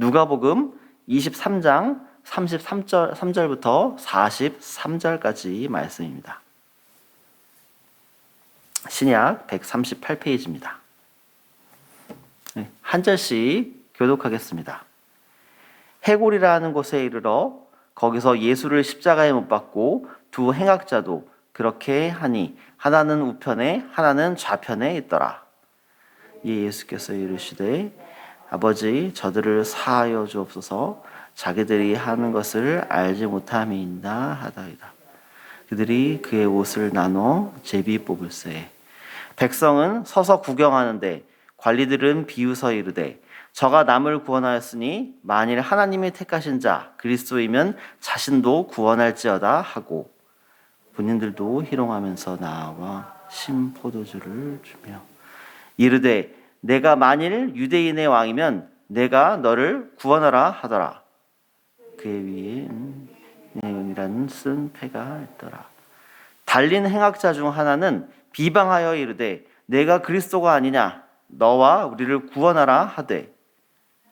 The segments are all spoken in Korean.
누가복음 23장 33절부터 43절까지 말씀입니다. 신약 138페이지입니다. 한 절씩 교독하겠습니다. 해골이라는 곳에 이르러 거기서 예수를 십자가에 못 박고 두 행악자도 그렇게 하니 하나는 우편에 하나는 좌편에 있더라. 예수께서 이르시되 아버지 저들을 사하여 주옵소서 자기들이 하는 것을 알지 못함이니이다 하다이다. 그들이 그의 옷을 나눠 제비 뽑을세. 백성은 서서 구경하는데 관리들은 비웃어 이르되 저가 남을 구원하였으니 만일 하나님이 택하신 자 그리스도이면 자신도 구원할지어다 하고 본인들도 희롱하면서 나와 신 포도주를 주며 이르되 내가 만일 유대인의 왕이면 내가 너를 구원하라 하더라. 그의 위에 내용이라는 쓴 패가 있더라. 달린 행악자 중 하나는 비방하여 이르되 내가 그리스도가 아니냐 너와 우리를 구원하라 하되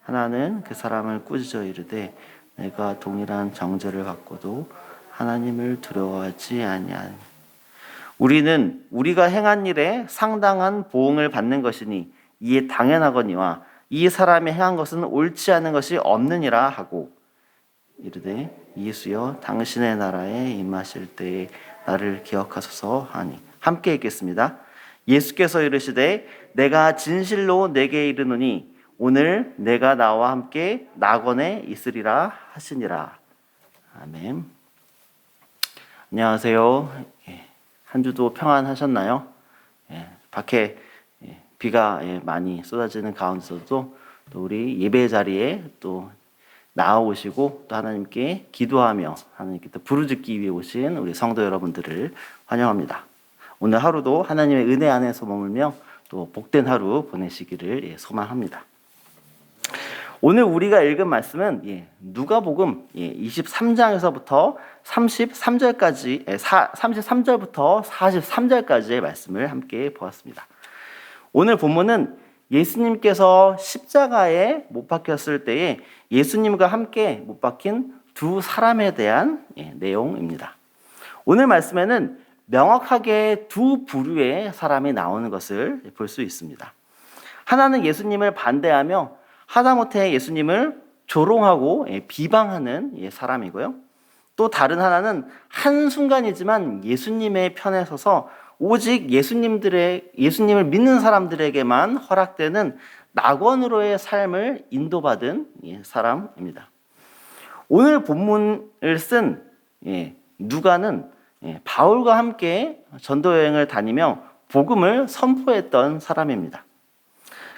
하나는 그 사람을 꾸짖어 이르되 내가 동일한 정죄를 받고도 하나님을 두려워하지 아니하니 우리는 우리가 행한 일에 상당한 보응을 받는 것이니 이에 당연하거니와 이 사람이 행한 것은 옳지 않은 것이 없느니라 하고 이르되 예수여 당신의 나라에 임하실 때에 나를 기억하소서 하니 함께 읽겠습니다. 예수께서 이르시되 내가 진실로 내게 이르노니 오늘 내가 나와 함께 낙원에 있으리라 하시니라. 아멘. 안녕하세요. 한 주도 평안하셨나요? 밖에 비가 많이 쏟아지는 가운데서도 또 우리 예배 자리에 또 나아오시고 또 하나님께 기도하며 하나님께 또 부르짖기 위해 오신 우리 성도 여러분들을 환영합니다. 오늘 하루도 하나님의 은혜 안에서 머물며 또 복된 하루 보내시기를 소망합니다. 오늘 우리가 읽은 말씀은 누가복음 23장에서부터 33절까지 33절부터 43절까지의 말씀을 함께 보았습니다. 오늘 본문은 예수님께서 십자가에 못 박혔을 때에 예수님과 함께 못 박힌 두 사람에 대한 내용입니다. 오늘 말씀에는 명확하게 두 부류의 사람이 나오는 것을 볼 수 있습니다. 하나는 예수님을 반대하며 하다못해 예수님을 조롱하고 비방하는 사람이고요. 또 다른 하나는 한순간이지만 예수님의 편에 서서 오직 예수님을 믿는 사람들에게만 허락되는 낙원으로의 삶을 인도받은 사람입니다. 오늘 본문을 쓴 누가는 바울과 함께 전도 여행을 다니며 복음을 선포했던 사람입니다.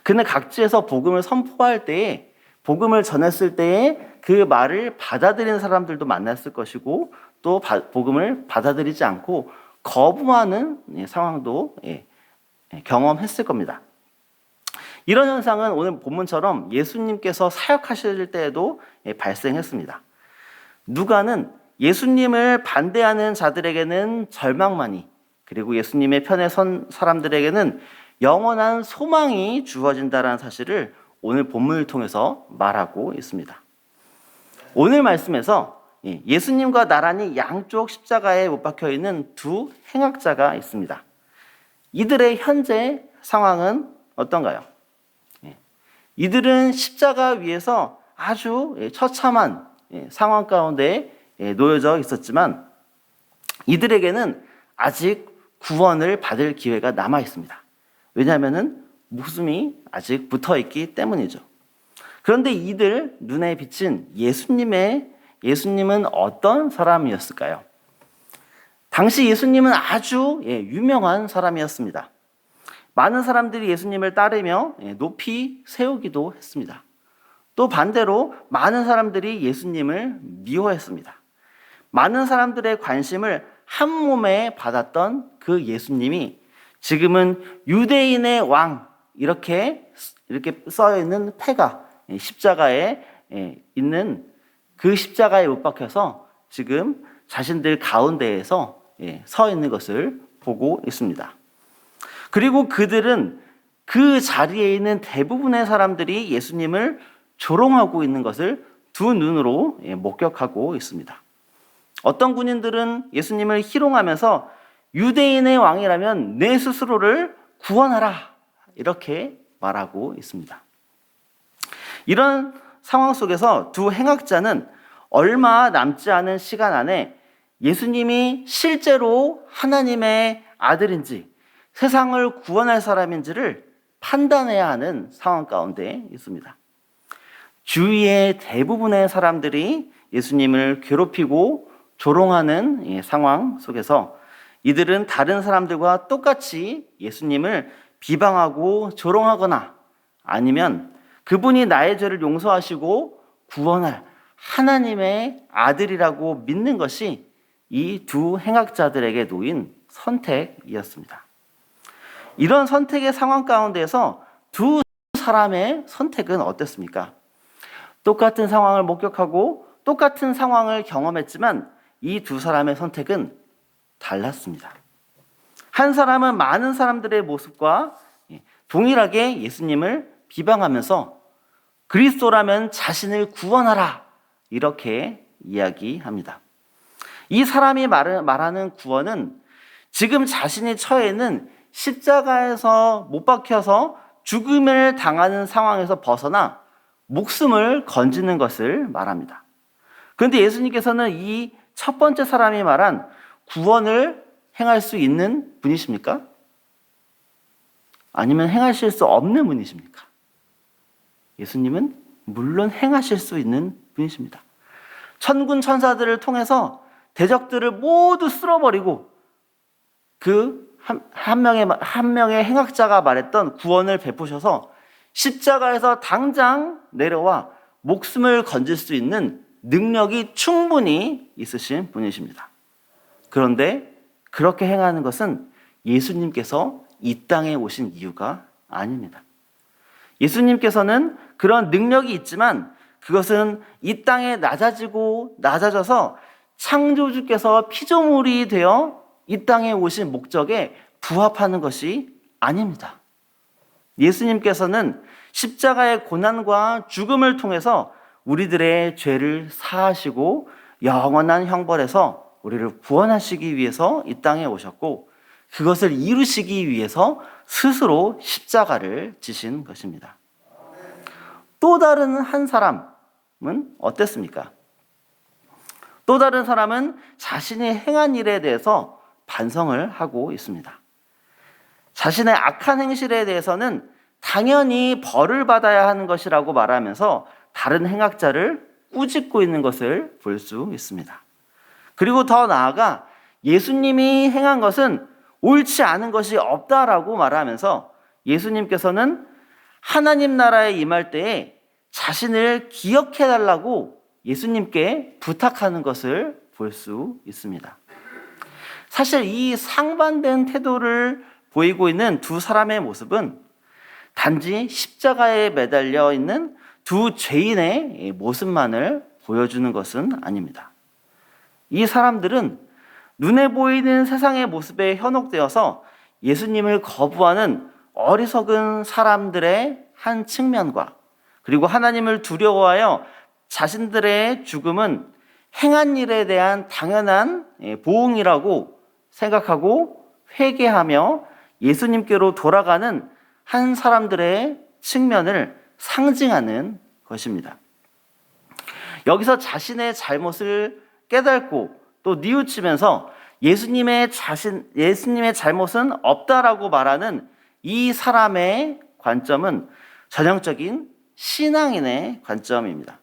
그는 각지에서 복음을 선포할 때에 복음을 전했을 때에 그 말을 받아들이는 사람들도 만났을 것이고 또 복음을 받아들이지 않고 거부하는 상황도 경험했을 겁니다. 이런 현상은 오늘 본문처럼 예수님께서 사역하실 때에도 발생했습니다. 누가는 예수님을 반대하는 자들에게는 절망만이 그리고 예수님의 편에 선 사람들에게는 영원한 소망이 주어진다는 사실을 오늘 본문을 통해서 말하고 있습니다. 오늘 말씀에서 예수님과 나란히 양쪽 십자가에 못 박혀 있는 두 행악자가 있습니다. 이들의 현재 상황은 어떤가요? 이들은 십자가 위에서 아주 처참한 상황 가운데 놓여져 있었지만 이들에게는 아직 구원을 받을 기회가 남아 있습니다. 왜냐하면 목숨이 아직 붙어 있기 때문이죠. 그런데 이들 눈에 비친 예수님은 어떤 사람이었을까요? 당시 예수님은 아주 유명한 사람이었습니다. 많은 사람들이 예수님을 따르며 높이 세우기도 했습니다. 또 반대로 많은 사람들이 예수님을 미워했습니다. 많은 사람들의 관심을 한 몸에 받았던 그 예수님이 지금은 유대인의 왕 이렇게 써 있는 패가 십자가에 있는 그 십자가에 못 박혀서 지금 자신들 가운데에서 서 있는 것을 보고 있습니다. 그리고 그들은 그 자리에 있는 대부분의 사람들이 예수님을 조롱하고 있는 것을 두 눈으로 목격하고 있습니다. 어떤 군인들은 예수님을 희롱하면서 유대인의 왕이라면 내 스스로를 구원하라 이렇게 말하고 있습니다. 이런 상황 속에서 두 행악자는 얼마 남지 않은 시간 안에 예수님이 실제로 하나님의 아들인지 세상을 구원할 사람인지를 판단해야 하는 상황 가운데 있습니다. 주위의 대부분의 사람들이 예수님을 괴롭히고 조롱하는 상황 속에서 이들은 다른 사람들과 똑같이 예수님을 비방하고 조롱하거나 아니면 그분이 나의 죄를 용서하시고 구원할 하나님의 아들이라고 믿는 것이 이 두 행악자들에게 놓인 선택이었습니다. 이런 선택의 상황 가운데서 두 사람의 선택은 어땠습니까? 똑같은 상황을 목격하고 똑같은 상황을 경험했지만 이 두 사람의 선택은 달랐습니다. 한 사람은 많은 사람들의 모습과 동일하게 예수님을 비방하면서 그리스도라면 자신을 구원하라 이렇게 이야기합니다. 이 사람이 말하는 구원은 지금 자신이 처해 있는 십자가에서 못 박혀서 죽음을 당하는 상황에서 벗어나 목숨을 건지는 것을 말합니다. 그런데 예수님께서는 이 첫 번째 사람이 말한 구원을 행할 수 있는 분이십니까? 아니면 행하실 수 없는 분이십니까? 예수님은 물론 행하실 수 있는 분이십니다. 천군 천사들을 통해서 대적들을 모두 쓸어버리고 그 한 명의 행악자가 말했던 구원을 베푸셔서 십자가에서 당장 내려와 목숨을 건질 수 있는 능력이 충분히 있으신 분이십니다. 그런데 그렇게 행하는 것은 예수님께서 이 땅에 오신 이유가 아닙니다. 예수님께서는 그런 능력이 있지만 그것은 이 땅에 낮아져서 창조주께서 피조물이 되어 이 땅에 오신 목적에 부합하는 것이 아닙니다. 예수님께서는 십자가의 고난과 죽음을 통해서 우리들의 죄를 사하시고 영원한 형벌에서 우리를 구원하시기 위해서 이 땅에 오셨고 그것을 이루시기 위해서 스스로 십자가를 지신 것입니다. 또 다른 한 사람은 어땠습니까? 또 다른 사람은 자신이 행한 일에 대해서 반성을 하고 있습니다. 자신의 악한 행실에 대해서는 당연히 벌을 받아야 하는 것이라고 말하면서 다른 행악자를 꾸짖고 있는 것을 볼 수 있습니다. 그리고 더 나아가 예수님이 행한 것은 옳지 않은 것이 없다라고 말하면서 예수님께서는 하나님 나라에 임할 때에 자신을 기억해달라고 예수님께 부탁하는 것을 볼 수 있습니다. 사실 이 상반된 태도를 보이고 있는 두 사람의 모습은 단지 십자가에 매달려 있는 두 죄인의 모습만을 보여주는 것은 아닙니다. 이 사람들은 눈에 보이는 세상의 모습에 현혹되어서 예수님을 거부하는 어리석은 사람들의 한 측면과 그리고 하나님을 두려워하여 자신들의 죽음은 행한 일에 대한 당연한 보응이라고 생각하고 회개하며 예수님께로 돌아가는 한 사람들의 측면을 상징하는 것입니다. 여기서 자신의 잘못을 깨닫고 또 뉘우치면서 예수님의 잘못은 없다라고 말하는 이 사람의 관점은 전형적인 신앙인의 관점입니다.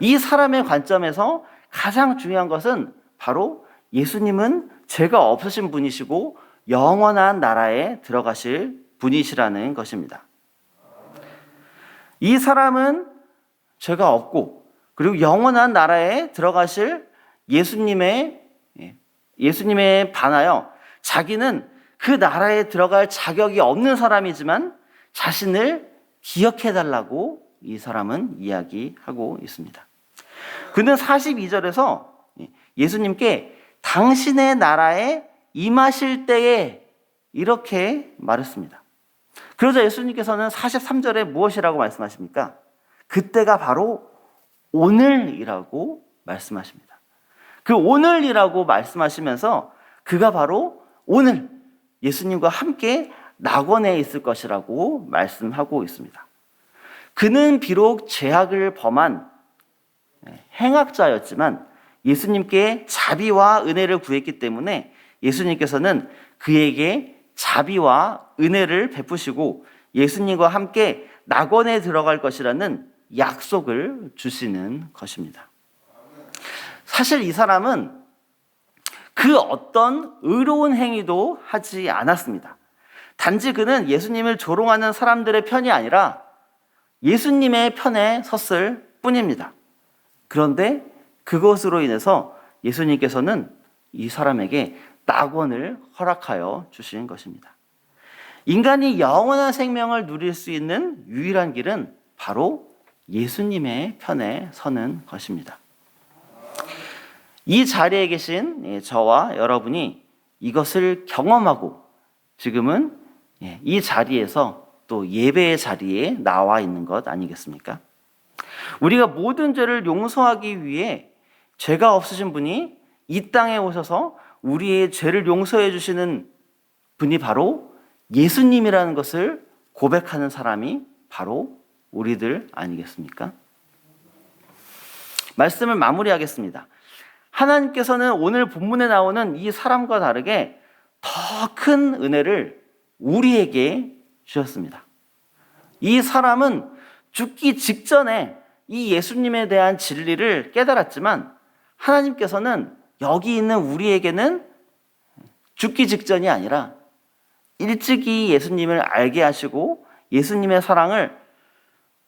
이 사람의 관점에서 가장 중요한 것은 바로 예수님은 죄가 없으신 분이시고 영원한 나라에 들어가실 분이시라는 것입니다. 이 사람은 죄가 없고 그리고 영원한 나라에 들어가실 예수님에 반하여 자기는 그 나라에 들어갈 자격이 없는 사람이지만 자신을 기억해달라고 이 사람은 이야기하고 있습니다. 그는 42절에서 예수님께 당신의 나라에 임하실 때에 이렇게 말했습니다. 그러자 예수님께서는 43절에 무엇이라고 말씀하십니까? 그때가 바로 오늘이라고 말씀하십니다. 그 오늘이라고 말씀하시면서 그가 바로 오늘 예수님과 함께 낙원에 있을 것이라고 말씀하고 있습니다. 그는 비록 죄악을 범한 행악자였지만 예수님께 자비와 은혜를 구했기 때문에 예수님께서는 그에게 자비와 은혜를 베푸시고 예수님과 함께 낙원에 들어갈 것이라는 약속을 주시는 것입니다. 사실 이 사람은 그 어떤 의로운 행위도 하지 않았습니다. 단지 그는 예수님을 조롱하는 사람들의 편이 아니라 예수님의 편에 섰을 뿐입니다. 그런데 그것으로 인해서 예수님께서는 이 사람에게 낙원을 허락하여 주신 것입니다. 인간이 영원한 생명을 누릴 수 있는 유일한 길은 바로 예수님의 편에 서는 것입니다. 이 자리에 계신 저와 여러분이 이것을 경험하고 지금은 이 자리에서 또 예배의 자리에 나와 있는 것 아니겠습니까? 우리가 모든 죄를 용서하기 위해 죄가 없으신 분이 이 땅에 오셔서 우리의 죄를 용서해 주시는 분이 바로 예수님이라는 것을 고백하는 사람이 바로 우리들 아니겠습니까? 말씀을 마무리하겠습니다. 하나님께서는 오늘 본문에 나오는 이 사람과 다르게 더 큰 은혜를 우리에게 주셨습니다. 이 사람은 죽기 직전에 이 예수님에 대한 진리를 깨달았지만 하나님께서는 여기 있는 우리에게는 죽기 직전이 아니라 일찍이 예수님을 알게 하시고 예수님의 사랑을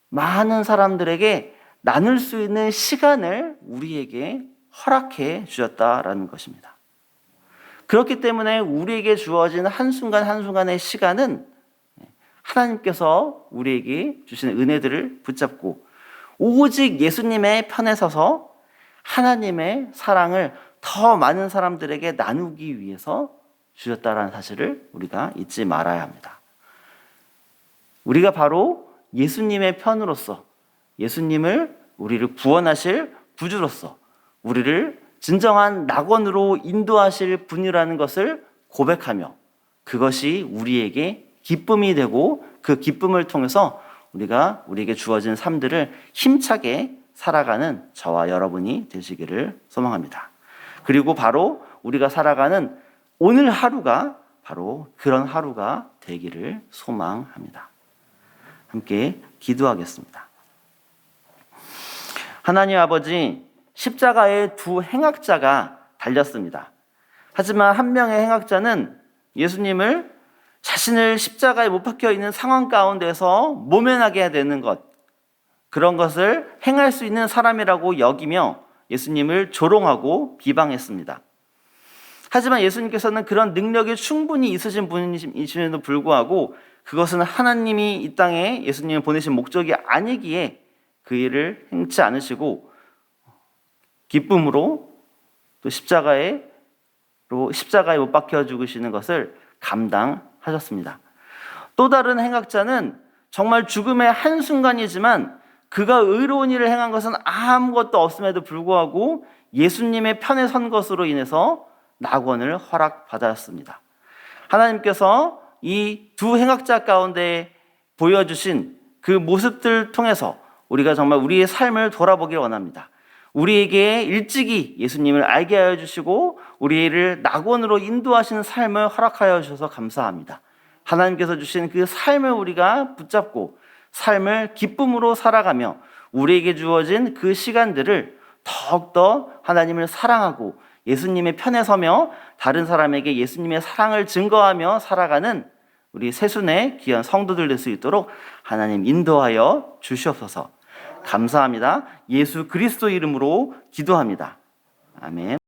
많은 사람들에게 나눌 수 있는 시간을 우리에게 허락해 주셨다라는 것입니다. 그렇기 때문에 우리에게 주어진 한순간 한순간의 시간은 하나님께서 우리에게 주시는 은혜들을 붙잡고 오직 예수님의 편에 서서 하나님의 사랑을 더 많은 사람들에게 나누기 위해서 주셨다라는 사실을 우리가 잊지 말아야 합니다. 우리가 바로 예수님의 편으로서 예수님을 우리를 구원하실 구주로서 우리를 진정한 낙원으로 인도하실 분이라는 것을 고백하며 그것이 우리에게 기쁨이 되고 그 기쁨을 통해서 우리가 우리에게 주어진 삶들을 힘차게 살아가는 저와 여러분이 되시기를 소망합니다. 그리고 바로 우리가 살아가는 오늘 하루가 바로 그런 하루가 되기를 소망합니다. 함께 기도하겠습니다. 하나님 아버지, 십자가에 두 행악자가 달렸습니다. 하지만 한 명의 행악자는 예수님을 자신을 십자가에 못 박혀 있는 상황 가운데서 모면하게 되는 것, 그런 것을 행할 수 있는 사람이라고 여기며 예수님을 조롱하고 비방했습니다. 하지만 예수님께서는 그런 능력이 충분히 있으신 분이심에도 불구하고 그것은 하나님이 이 땅에 예수님을 보내신 목적이 아니기에 그 일을 행치 않으시고 기쁨으로 또 십자가에 못 박혀 죽으시는 것을 감당하셨습니다. 또 다른 행악자는 정말 죽음의 한순간이지만 그가 의로운 일을 행한 것은 아무것도 없음에도 불구하고 예수님의 편에 선 것으로 인해서 낙원을 허락받았습니다. 하나님께서 이 두 행악자 가운데 보여주신 그 모습들을 통해서 우리가 정말 우리의 삶을 돌아보길 원합니다. 우리에게 일찍이 예수님을 알게 하여 주시고 우리를 낙원으로 인도하시는 삶을 허락하여 주셔서 감사합니다. 하나님께서 주신 그 삶을 우리가 붙잡고 삶을 기쁨으로 살아가며 우리에게 주어진 그 시간들을 더욱더 하나님을 사랑하고 예수님의 편에 서며 다른 사람에게 예수님의 사랑을 증거하며 살아가는 우리 새순의 귀한 성도들 될 수 있도록 하나님 인도하여 주시옵소서. 감사합니다. 예수 그리스도 이름으로 기도합니다. 아멘.